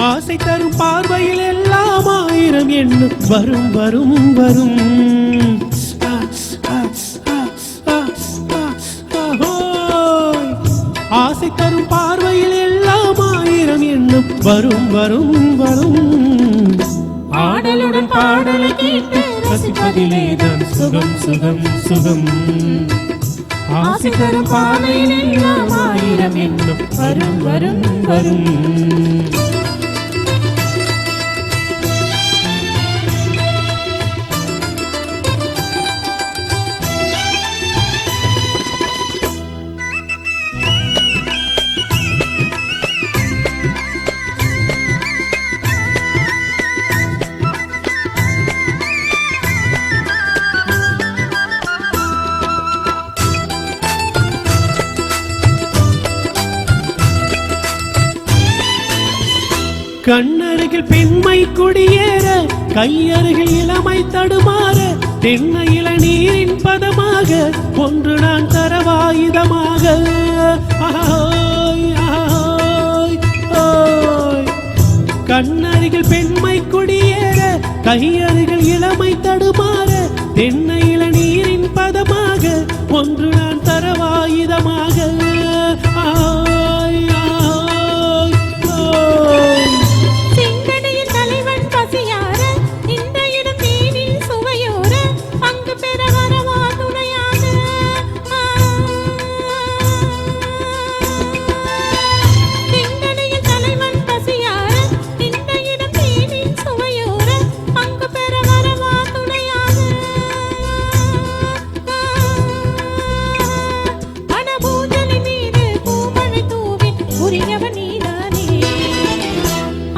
ஆசை தரும் பார்வையில் எல்லாம் ஆயிரம் எண்ணம் வரும் வரும் வரும். ஆசை தரும் பார்வையில் எல்லாம் ஆயிரம் எண்ணம் வரும் வரும் வரும். ஆடலுடன் பாடலை கேட்டு ரசிப்பதிலேதான் சுகம் சுகம் சுகம். ஆசை தரும் பார்வையில் எல்லாம் ஆயிரம் எண்ணம் வரும் வரும் வரும். கண்ணருகில் பெண்மை குடியேற, கையருகில் இளமை தடுமாற, தென்னை இளநீரின் பதமாக ஒன்று நான் தரவாயுதமாக. கண்ணருகில் பெண்மை குடியேற, கையருகில் இளமை தடுமாற, தென்னை இளநீரின் பதமாக ஒன்று நான் தரவாயுதமாக.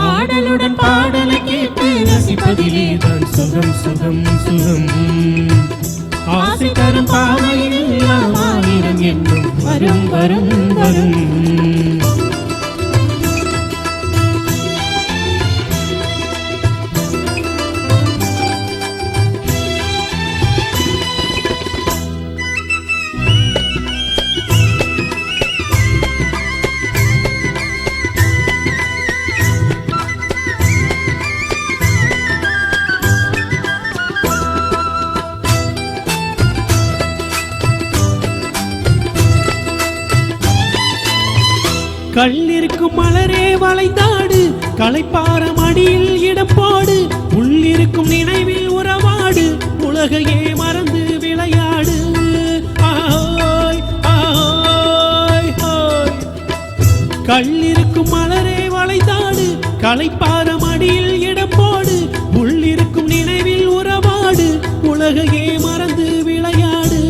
ஆடலுடன் பாடலை கேட்டு ரசிப்பதிலேதான் சுகம் சுகம் சுகம். ஆசை தரும் பார்வையில் எல்லாம் ஆயிரம் எண்ணம் வரும் வரும் வரும். கள்ளிருக்கும் மலரே வளைந்தாடு, களைப்பாரம் அடியில் இடம் போடு, உள்ளிருக்கும் நினைவில் உறவாடு, உலகையே மறந்து விளையாடு. கள்ளிருக்கும் மலரே வளைந்தாடு, களைப்பாரம் அடியில் இடம் போடு, உள்ளிருக்கும் நினைவில் உறவாடு, உலகையே மறந்து விளையாடு.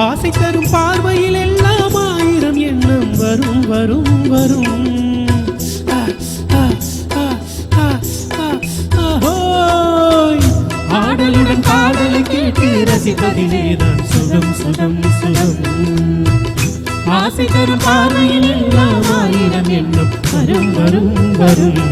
ஆசை தரும் பார்வையில் எல்லாம் ஆயிரம் எண்ணம் வரும் வரும் வரும். ஆடலுடன் பாடலை கேட்டு ரசிப்பதிலேதான் சுகம் சுகம் சுகம். ஆசை தரும் பார்வையில் எல்லாம் ஆயிரம் எண்ணம் வரும் வரும் வரும்.